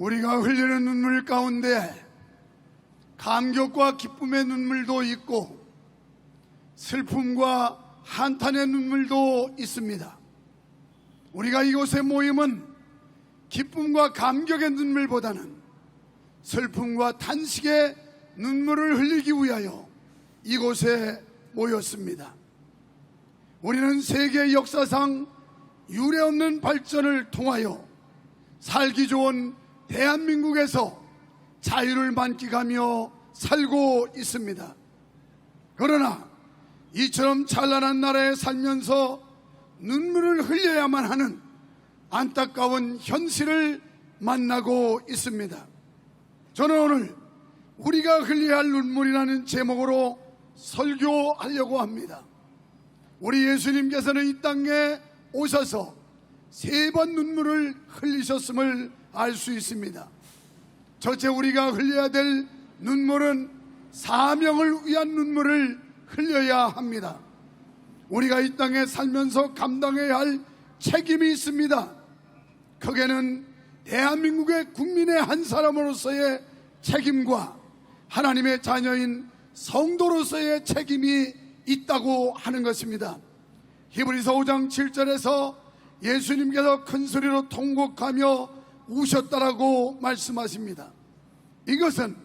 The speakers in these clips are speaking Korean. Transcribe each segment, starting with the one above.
우리가 흘리는 눈물 가운데 감격과 기쁨의 눈물도 있고 슬픔과 한탄의 눈물도 있습니다. 우리가 이곳에 모임은 기쁨과 감격의 눈물보다는 슬픔과 탄식의 눈물을 흘리기 위하여 이곳에 모였습니다. 우리는 세계 역사상 유례없는 발전을 통하여 살기 좋은 대한민국에서 자유를 만끽하며 살고 있습니다. 그러나 이처럼 찬란한 나라에 살면서 눈물을 흘려야만 하는 안타까운 현실을 만나고 있습니다. 저는 오늘 우리가 흘려야 할 눈물이라는 제목으로 설교하려고 합니다. 우리 예수님께서는 이 땅에 오셔서 3번 눈물을 흘리셨음을 알 수 있습니다. 첫째, 우리가 흘려야 될 눈물은 사명을 위한 눈물을 흘려야 합니다. 우리가 이 땅에 살면서 감당해야 할 책임이 있습니다. 크게는 대한민국의 국민의 한 사람으로서의 책임과 하나님의 자녀인 성도로서의 책임이 있다고 하는 것입니다. 히브리서 5장 7절에서 예수님께서 큰 소리로 통곡하며 우셨다라고 말씀하십니다. 이것은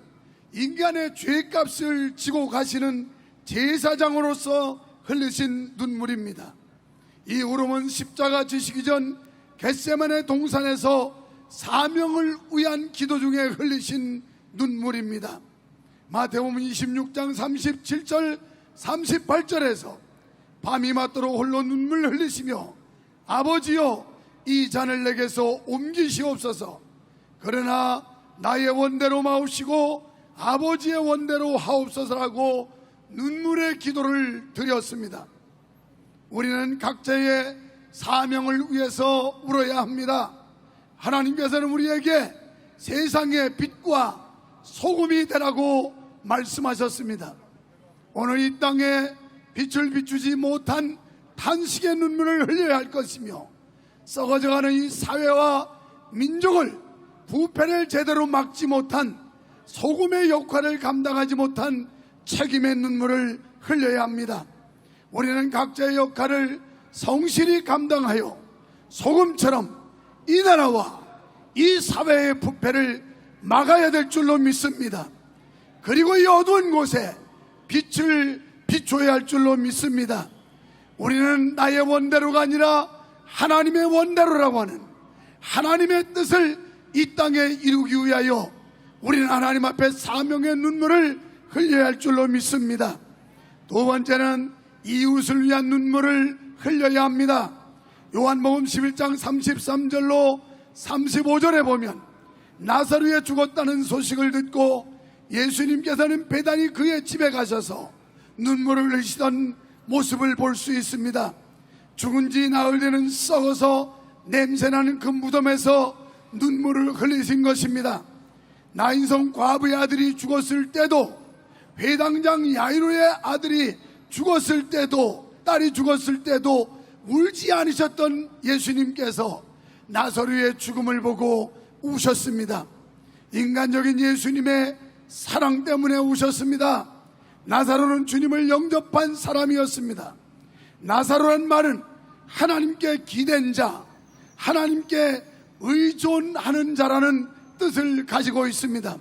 인간의 죄값을 지고 가시는 제사장으로서 흘리신 눈물입니다. 이 울음은 십자가 지시기 전 겟세마네 동산에서 사명을 위한 기도 중에 흘리신 눈물입니다. 마태복음 26장 37절 38절에서 밤이 맞도록 홀로 눈물 흘리시며 아버지여 이 잔을 내게서 옮기시옵소서. 그러나 나의 원대로 마옵시고 아버지의 원대로 하옵소서라고 눈물의 기도를 드렸습니다. 우리는 각자의 사명을 위해서 울어야 합니다. 하나님께서는 우리에게 세상의 빛과 소금이 되라고 말씀하셨습니다. 오늘 이 땅에 빛을 비추지 못한 탄식의 눈물을 흘려야 할 것이며 썩어져가는 이 사회와 민족을 부패를 제대로 막지 못한 소금의 역할을 감당하지 못한 책임의 눈물을 흘려야 합니다. 우리는 각자의 역할을 성실히 감당하여 소금처럼 이 나라와 이 사회의 부패를 막아야 될 줄로 믿습니다. 그리고 이 어두운 곳에 빛을 비춰야 할 줄로 믿습니다. 우리는 나의 원대로가 아니라 하나님의 원대로라고 하는 하나님의 뜻을 이 땅에 이루기 위하여 우리는 하나님 앞에 사명의 눈물을 흘려야 할 줄로 믿습니다. 두 번째는 이웃을 위한 눈물을 흘려야 합니다. 요한복음 11장 33절로 35절에 보면 나사로에 죽었다는 소식을 듣고 예수님께서는 배단이 그의 집에 가셔서 눈물을 흘리시던 모습을 볼 수 있습니다. 죽은 지 나흘 되는 썩어서 냄새나는 그 무덤에서 눈물을 흘리신 것입니다. 나인성 과부의 아들이 죽었을 때도, 회당장 야이로의 아들이 죽었을 때도, 딸이 죽었을 때도 울지 않으셨던 예수님께서 나사로의 죽음을 보고 우셨습니다. 인간적인 예수님의 사랑 때문에 우셨습니다. 나사로는 주님을 영접한 사람이었습니다. 나사로란 말은 하나님께 기댄 자, 하나님께 의존하는 자라는 뜻을 가지고 있습니다.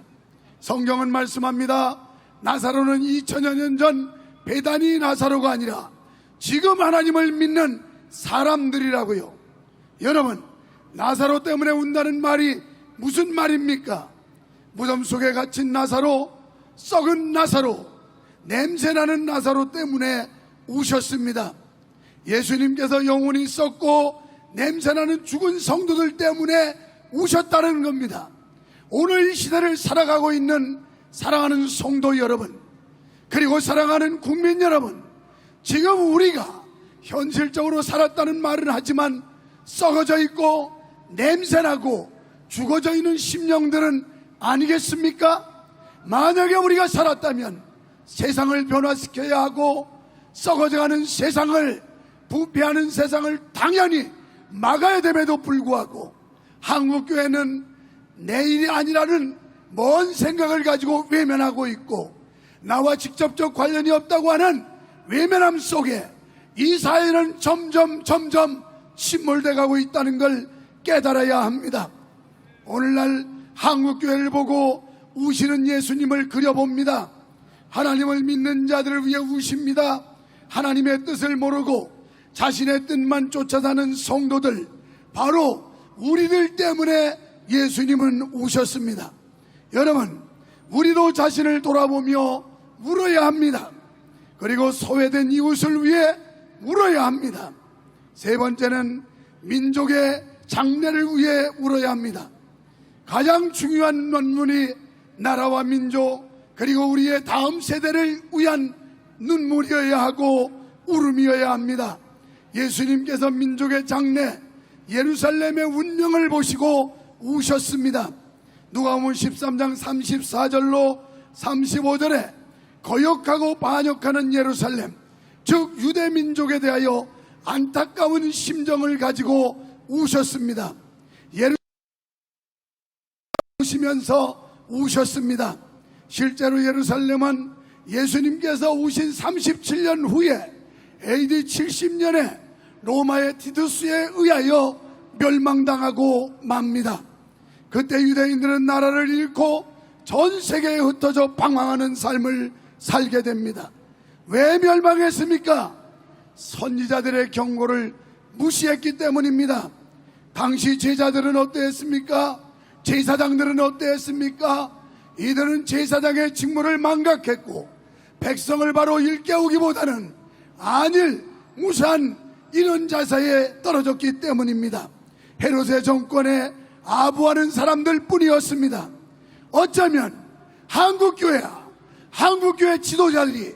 성경은 말씀합니다. 나사로는 2000여 년 전 베다니 나사로가 아니라 지금 하나님을 믿는 사람들이라고요. 여러분, 나사로 때문에 운다는 말이 무슨 말입니까? 무덤 속에 갇힌 나사로, 썩은 나사로, 냄새나는 나사로 때문에 우셨습니다. 예수님께서 영혼이 썩고 냄새나는 죽은 성도들 때문에 우셨다는 겁니다. 오늘 이 시대를 살아가고 있는 사랑하는 성도 여러분, 그리고 사랑하는 국민 여러분, 지금 우리가 현실적으로 살았다는 말은 하지만 썩어져 있고 냄새나고 죽어져 있는 심령들은 아니겠습니까? 만약에 우리가 살았다면 세상을 변화시켜야 하고 썩어져가는 세상을, 부패하는 세상을 당연히 막아야 됨에도 불구하고 한국교회는 내일이 아니라는 먼 생각을 가지고 외면하고 있고, 나와 직접적 관련이 없다고 하는 외면함 속에 이 사회는 점점 침몰돼 가고 있다는 걸 깨달아야 합니다. 오늘날 한국교회를 보고 우시는 예수님을 그려봅니다. 하나님을 믿는 자들을 위해 우십니다. 하나님의 뜻을 모르고 자신의 뜻만 쫓아가는 성도들, 바로 우리들 때문에 예수님은 우셨습니다. 여러분, 우리도 자신을 돌아보며 울어야 합니다. 그리고 소외된 이웃을 위해 울어야 합니다. 세 번째는 민족의 장래를 위해 울어야 합니다. 가장 중요한 논문이 나라와 민족, 그리고 우리의 다음 세대를 위한 눈물이어야 하고 울음이어야 합니다. 예수님께서 민족의 장래, 예루살렘의 운명을 보시고 우셨습니다. 누가복음 13장 34절로 35절에 거역하고 반역하는 예루살렘, 즉 유대 민족에 대하여 안타까운 심정을 가지고 우셨습니다. 예루살렘 우시면서 우셨습니다. 실제로 예루살렘은 예수님께서 우신 37년 후에 AD 70년에 로마의 티투스에 의하여 멸망당하고 맙니다. 그때 유대인들은 나라를 잃고 전 세계에 흩어져 방황하는 삶을 살게 됩니다. 왜 멸망했습니까? 선지자들의 경고를 무시했기 때문입니다. 당시 제자들은 어떠했습니까? 제사장들은 어떠했습니까? 이들은 제사장의 직무를 망각했고 백성을 바로 일깨우기보다는 안일, 무산 이런 자세에 떨어졌기 때문입니다. 헤롯의 정권에 아부하는 사람들 뿐이었습니다. 어쩌면 한국교회 지도자들이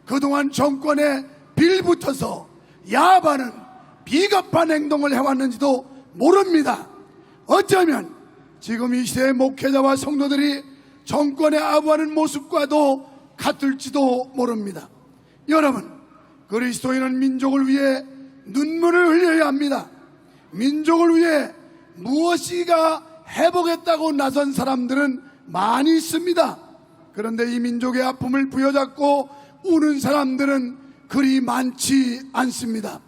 그동안 정권에 빌붙어서 야합하는 비겁한 행동을 해왔는지도 모릅니다. 어쩌면 지금 이 시대의 목회자와 성도들이 정권에 아부하는 모습과도 같을지도 모릅니다. 여러분, 그리스도인은 민족을 위해 눈물을 흘려야 합니다. 민족을 위해 무엇이가 해보겠다고 나선 사람들은 많이 있습니다. 그런데 이 민족의 아픔을 부여잡고 우는 사람들은 그리 많지 않습니다.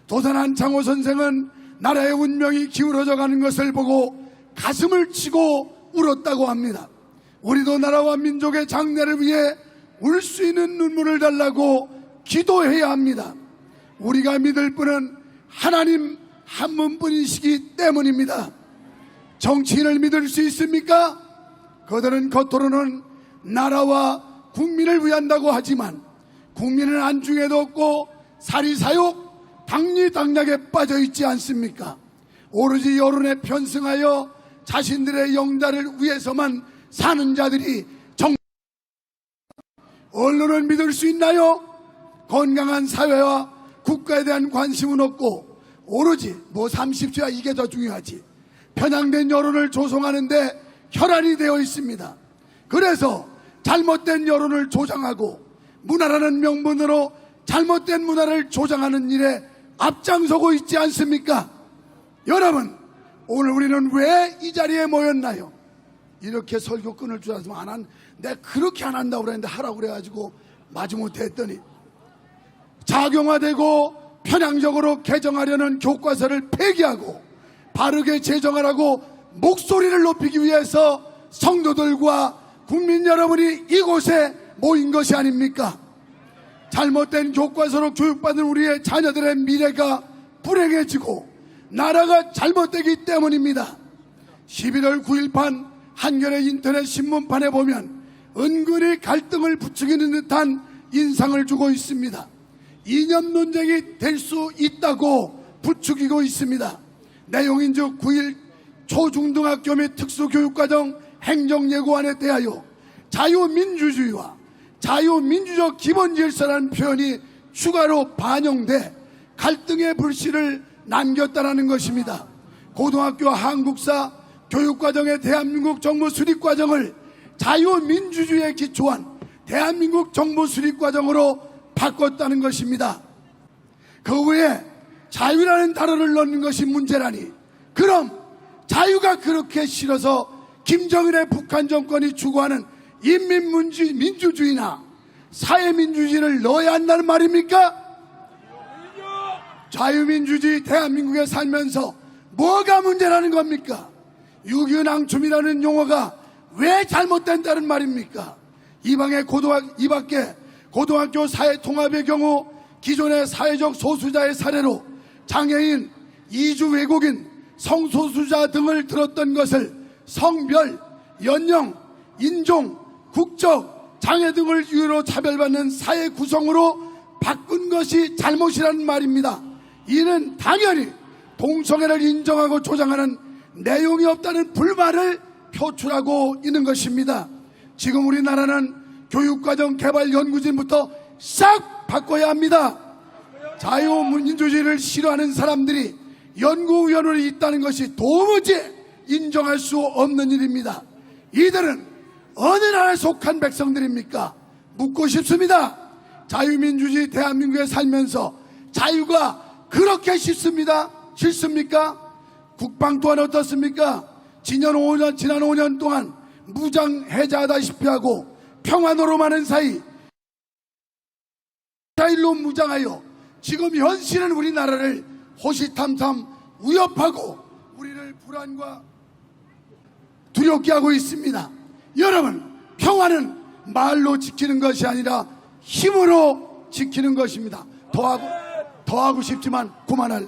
도산한 장호 선생은 나라의 운명이 기울어져 가는 것을 보고 가슴을 치고 울었다고 합니다. 우리도 나라와 민족의 장래를 위해 울 수 있는 눈물을 달라고 기도해야 합니다. 우리가 믿을 분은 하나님 한 분뿐이시기 때문입니다. 정치인을 믿을 수 있습니까? 그들은 겉으로는 나라와 국민을 위한다고 하지만 국민은 안중에도 없고 사리사욕, 당리당략에 빠져 있지 않습니까? 오로지 여론에 편승하여 자신들의 영달을 위해서만 사는 자들이 언론을 믿을 수 있나요? 건강한 사회와 국가에 대한 관심은 없고 오로지 30조야 이게 더 중요하지, 편향된 여론을 조성하는데 혈안이 되어 있습니다. 그래서 잘못된 여론을 조장하고 문화라는 명분으로 잘못된 문화를 조장하는 일에 앞장서고 있지 않습니까? 여러분, 오늘 우리는 왜 이 자리에 모였나요? 이렇게 설교 끊을 줄 알았으면 내가 그렇게 안 한다고 그랬는데 하라고 그래가지고 마지못해 했더니 작용화되고 편향적으로 개정하려는 교과서를 폐기하고 바르게 제정하라고 목소리를 높이기 위해서 성도들과 국민 여러분이 이곳에 모인 것이 아닙니까? 잘못된 교과서로 교육받은 우리의 자녀들의 미래가 불행해지고 나라가 잘못되기 때문입니다. 11월 9일판 한겨레 인터넷 신문판에 보면 은근히 갈등을 부추기는 듯한 인상을 주고 있습니다. 이념 논쟁이 될 수 있다고 부추기고 있습니다. 내용인즉 9일 초중등학교 및 특수교육과정 행정예고안에 대하여 자유민주주의와 자유민주적 기본질서라는 표현이 추가로 반영돼 갈등의 불씨를 남겼다는 것입니다. 고등학교 한국사 교육과정의 대한민국 정부 수립과정을 자유민주주의에 기초한 대한민국 정부 수립과정으로 바꿨다는 것입니다. 그 외에 자유라는 단어를 넣는 것이 문제라니, 그럼 자유가 그렇게 싫어서 김정은의 북한 정권이 추구하는 인민민주주의나 사회민주주의를 넣어야 한다는 말입니까? 자유민주주의 대한민국에 살면서 뭐가 문제라는 겁니까? 유교낭춤이라는 용어가 왜 잘못된다는 말입니까? 이 밖에 고등학교 사회통합의 경우 기존의 사회적 소수자의 사례로 장애인, 이주 외국인, 성소수자 등을 들었던 것을 성별, 연령, 인종, 국적, 장애 등을 이유로 차별받는 사회 구성으로 바꾼 것이 잘못이라는 말입니다. 이는 당연히 동성애를 인정하고 조장하는 내용이 없다는 불만을 표출하고 있는 것입니다. 지금 우리나라는 교육과정 개발 연구진부터 싹 바꿔야 합니다. 자유민주주의를 싫어하는 사람들이 연구위원회에 있다는 것이 도무지 인정할 수 없는 일입니다. 이들은 어느 나라에 속한 백성들입니까? 묻고 싶습니다. 자유민주주의 대한민국에 살면서 자유가 그렇게 싫습니까? 국방 또한 어떻습니까? 지난 5년 동안 무장해제하다시피 하고 평화노로 많은 사이 이스라엘로 무장하여 지금 현실은 우리나라를 호시탐탐 위협하고 우리를 불안과 두렵게 하고 있습니다. 여러분, 평화는 말로 지키는 것이 아니라 힘으로 지키는 것입니다. 더 하고 싶지만 그만할래.